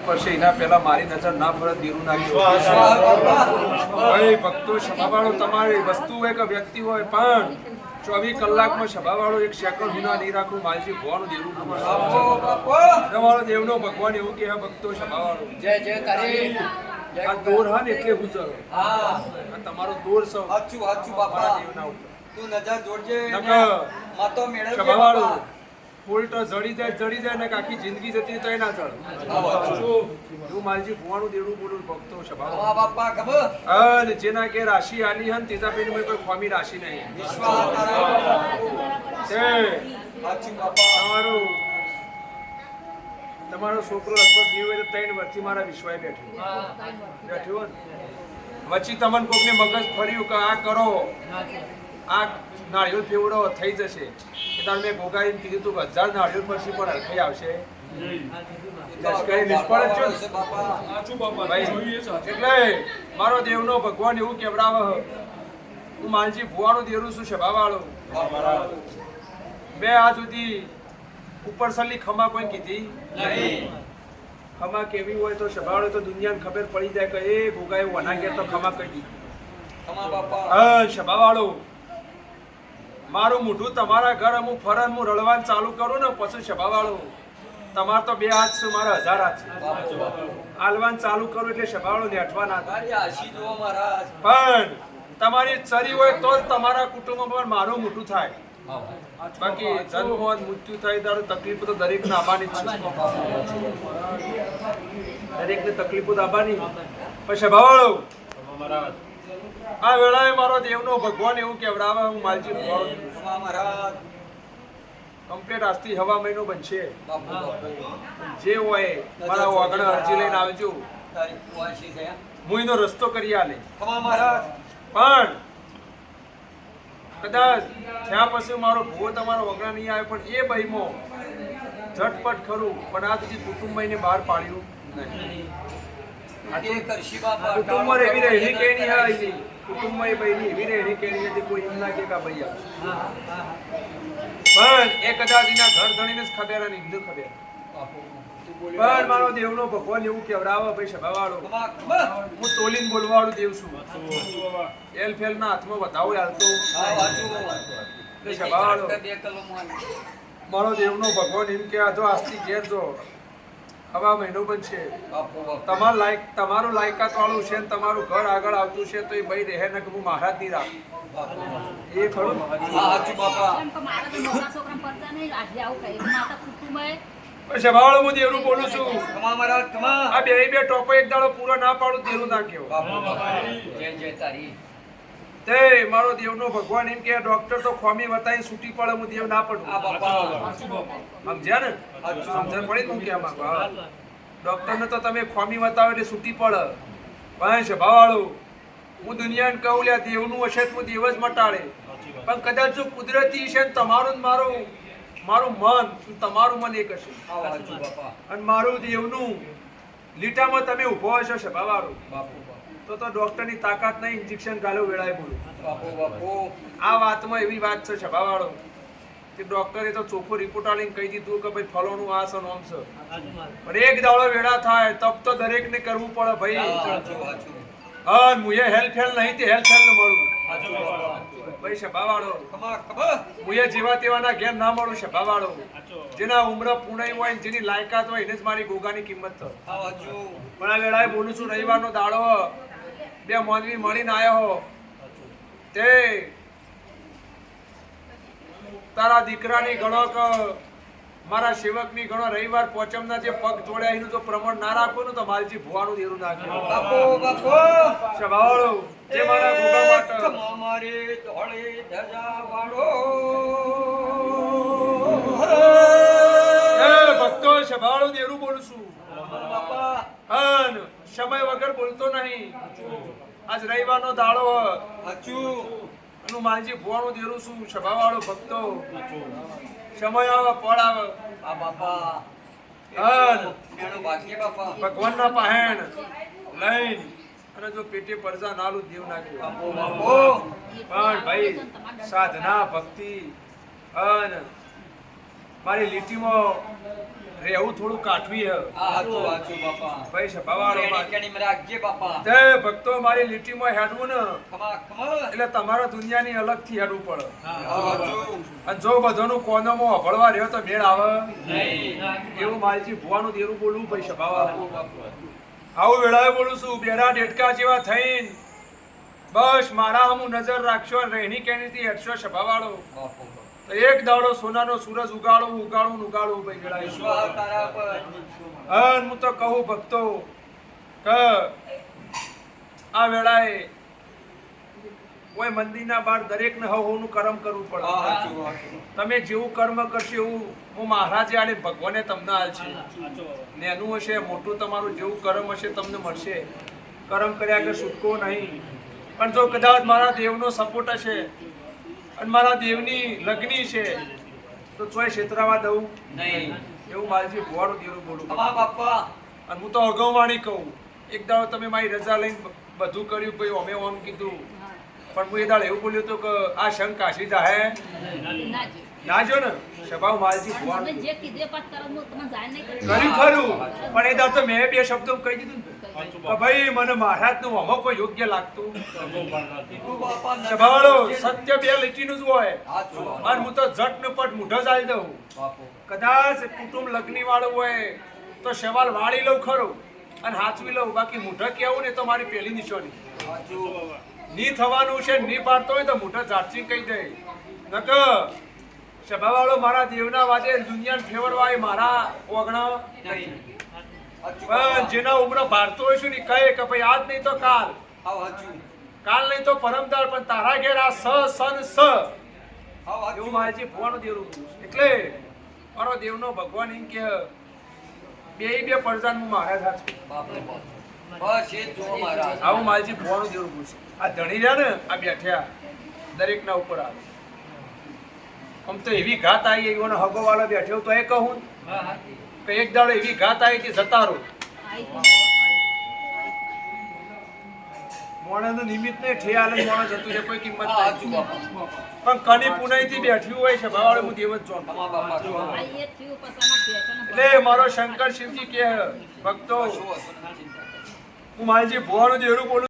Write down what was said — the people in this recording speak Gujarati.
પછી એના પહેલા મારી નજર ના ફરત દીરું નાખ્યું ભાઈ ભક્તો સભાવાળો તમારી વસ્તુ હોય કે વ્યક્તિ હોય પણ 24 કલાકમાં સભાવાળો એક સેકન્ડ વિના નહીં રાખું માલજી ભવાનું દેવું તમારો દેવનો ભગવાન એવું કહે ભક્તો સભાવાળો જય જય તારી આ દોર હા ને એટલે ગુજરો આ તમારો દોર સૌ હાચું હાચું બાપા દેવના ઉપર તું નજર જોડજે માતો મેળવજે સભાવાળો ફૂલ તો જડી જાય ને આખી જિંદગી જતી તો ના ચડ હું માલજી ભવાનું દેવડું બોલું ભક્તો સભાવાળો બાપા ખબર અને જેના કે રાશિ આલી હન તેજા પેન કોઈ ખોમી રાશિ નહીં વિશ્વાસ તારા છે હાચું બાપા તમારો છોકરો લગભગ જીવે તો 3 વર્ષથી મારા વિશ્વાય બેઠો ને વચ્ચે તમને કોકને મગજ ફર્યું કે આ કરો આ નાળિયેર ફેવડો થઈ જશે એટલે મેં ગોગાઈને કીધું તું 1000 નાળિયેર પછી પણ હરખાઈ આવશે એટલે મારો દેવનો ભગવાન એવું કેવડાવે હું માલજી ભુવાનું દેરું છું સભાવાળો બે આ સુધી ઉપરસલી ખમા કોઈ કીધી નહીં ખમા કેવી હોય તો સભાવાળો તો દુનિયાને ખબર પડી જાય કે એ ગોગાએ વના કે તો ખમા કહી દીધી ખમા બાપા હા સભાવાળો મારું મોઢું તમારા ઘર અમુક ફરન હું રળવાન ચાલુ કરું ને પછી સભાવાળો તમાર તો 2 હાથ છે મારા 1000 હાથ છે આલવાન ચાલુ કરું એટલે સભાવાળો નેઠવાના તારી આશી જો મહારાજ પણ તમારી ચરી હોય તો જ તમારા કુટુંબમાં મારું મોટું થાય બાકી જન્મ હોય મૃત્યુ થાય ત્યારે તકલીફ તો દરેક ને આવવાની જ છે દરેક ને તકલીફો આવવાની પણ સભાવાળો આ વેળાએ મારો દેવનો ભગવાન એવું કેવડાવે હું માલજી ભગવાન મહારાજ કમ્પ્લીટ આજથી હવા મહિનો બનશે બાપુ જે હોય મારા વાગણા અરજી લઈને આવજો તારી વાશી છે હું એનો રસ્તો કરી આલે ખમા મહારાજ પણ કદાચ ત્યાં પછી મારો ભૂવો તમારો વગડા નહીં આવે પણ એ બહીમાં ઝટપટ ખરું પણ આ સુધી કુટુંબને બહાર પાડ્યું નહીં એ કરશી બાપા કુટુંબમાં એવી રહેણી કેણી આવી કુટુંબમાં એ બહીની એવી રહેણી કેણી હતી કોઈ એમ ના કે કા ભાઈ પણ એ કદાચ એના ઘર ધણીને જ ખબર અને હિન્દુ ખબર પણ મારો દેવનો ભગવાન એવું કેવડાવે ભાઈ સભાવાળો હું તોલીને બોલવાળું દેવ છું એલ ફેલ ના હાથમાં વધાવો હાલતો સભાવાળો મારો દેવનો ભગવાન એમ કે આ જો આજથી ઘેર જો હવા મહિનો બનશે તમારું લાયકાત વાળું છે ને તમારું ઘર આગળ આવતું છે તો એ ભાઈ રહે ને કે હું મહારાજ ની રાખું એ ખરું સભાવાળો હું દેવનું બોલું છું આ બે ટોપો એક દાડો પૂરો ના પાડું દેવું ના કેવો તે મારો દેવનો ભગવાન એમ કે ડોક્ટર તો ખોમી વતાઈ છૂટી પડે હું દેવ ના પડું સમજ્યા ને સમજણ પડી તું કે ડોક્ટર ને તો તમે ખોમી વતાવો એટલે છૂટી પડે ભાઈ સભાવાળો હું દુનિયાને કહું લ્યા દેવનું હશે તો દેવ જ મટાડે પણ કદાચ જો કુદરતી છે તમારું મારું મન તમારું મન એક હશે અને મારું દેવનું લીટામાં તમે ઉભો હશો સભાવાળો તો ડોક્ટર ની તાકાત નહીં ઇન્જેક્શન ગાલો વેળાએ બોલું આ વાતમાં એવી વાત છે સભાવાળો કે ડોક્ટરે તો ચોખ્ખો રિપોર્ટ આલીને કહી દીધું કે ભાઈ ફલોનું આ છે નોમ છે પણ એક દાડો વેળા થાય તબ તો દરેક ને કરવું પડે ભાઈ હા મુએ હેલ્થ નહીં તે હેલ્થ ને મળું ભાઈ સભાવાળો મુએ જેવા તેવાના ઘેર ના મળું સભાવાળો જેના ઉંમર પૂર્ણ હોય જેની લાયકાત હોય એને જ મારી ગોગાની કિંમત થાય પણ આ વેળાએ બોલું છું રવિવારનો દાડો બે મોનવી મળીને આવ્યો હો તે તારા દીકરાની ગણો કે મારા સેવકની ગણો રવિવાર પોચમના જે પગ તોડ્યા એનું જો પ્રમાણ ના રાખવું ને તો માલજી ભુવાનું દેરું નાખ્યું સભાવાળો જે મારા ગોગા માટે મારે ધોળે ધજા વાળો ભક્તો સભાવાળો દેરું બોલું છું સમય વગર બોલતો નહીં આજ રવિવારનો દાડો એનું માલજી ભુવાનું દેરું છું સભાવાળો ભક્તો સમય આવે પડ આવે ભગવાનના પહેણ લઈને અને જો પેટે પરજા નાલું દેવ નાખ્યું પણ ભાઈ સાધના ભક્તિ અને મારી લીટીમાં રહેવું થોડું કાઠવી હે આ હાચું હાચું બાપા ભાઈ સભાવાળો કેણી કેણી રાખજે બાપા તે ભક્તો મારી લીટીમાં હેડવું ને ખમા ખમા એટલે તમારા દુનિયાની અલગથી હેડવું પડે હાચું અને જો બધાનું કોનામાં અભળવા રહ્યો તો મેળ આવે નહીં એવું માલજી ભુવાનું દેરું બોલવું ભાઈ સભાવાળો બાપુ આવું વેળાએ બોલું છું બેરા ડેટકા જેવા થઈને બસ મારા હમું નજર રાખશો અને રહેણી કેણીથી હેડશો સભાવાળો બાપુ તો એક દાડો સોનાનો સૂરજ ઉગાડું ઉગાડું ને ઉગાડું ભાઈ વેળાએ વિશ્વાસ તારા પર અને હું તો કહું ભક્તો કે આ વેળાએ કોઈ મંદિરના બહાર દરેકને હવનું કર્મ કરવું આ પડે હાચું હાચું તમે જેવું કર્મ કરશો એવું હું મહારાજે આલે ભગવાને તમને આલશે નેનું હશે મોટું તમારું જેવું કર્મ હશે તમને મળશે કર્મ કર્યા આગળ છૂટકો નહીં પણ જો કદાચ મારા દેવનો સપોર્ટ હશે અને મારા દેવની લગ્ની છે તો તોય છેતરાવા દઉં નહીં એવું માલજી ભુવાનું દેવું બોલું ખમા બાપા અને હું તો અગાઉવાણી કહું એક દાડો તમે મારી રજા લઈને બધું કર્યું પછી અમે ઓમ કીધું પણ હું એ દાડો એવું બોલ્યું હતું કે આ શંખ કાશી જાહે ના જો ને સભાવ માલજી ભુવાનું કર્યું ખરું પણ એ દાડો તો મેં બે શબ્દો કહી દીધું ને કે ભાઈ મને મહારાજનું આમાં કોઈ યોગ્ય લાગતું તું બાપા ન સભાવાળો સત્ય બે લીટીનું જ હોય હાચું અને હું તો જટ ને પટ મૂઢો જ આલી દઉં બાપુ કદાચ કુટુંબ લગ્ની વાળું હોય તો સવાલ વાળી લઉં ખરું અને હાચવી લઉં બાકી મૂઢા કેવું ને તો મારી પહેલી નિશાની હાચું ની થવાનું છે ની પાડતો હોય તો મૂઢા ઝાટચી કહી દે નકર સભાવાળો મારા દેવના વાદે દુનિયાને ફેવરવા એ મારા ઓગણા નહીં હાચું પણ જેના ઉમરો ભારતો હોય શું ની કહે કે ભાઈ આજ નહીં તો કાલ હાવ હાચું કાલ નહીં તો પરમદાર પણ તારા ઘેર આ સન સ હાવ એવું હાચું મારે ભગવાનનું દેવનું એટલે મારો દેવનો ભગવાન એમ કે બે પરજાન હું મહારાજ હાથ બાપરે બાપ બસ એ જ જો મહારાજ આવું માલજી ભગવાનનું દેવનું પૂછે આ ધણી રહ્યા ને આ બેઠ્યા દરેકના ઉપર આવે આમ તો એવી ઘાત આવી એવો હગો વાળા બેઠ્યો તો એ કહું કે એક દાડો એવી ઘાત આવી કે જતા રહો મોણાનું નિમિત્ત ને ઠેયાલે મોણા જતું રહે કોઈ કિંમત આ હાચું નહીં બાપા પણ કની પુનાઈથી બેઠ્યું હોય છે ભાવાળે હું દેવ જ જોન ખમા બાપા ખમા એટલે મારો શંકર શિવજી કે ભક્તો શું હતું ચિંતા હું માલજી ભુવાનું દેવરું બોલું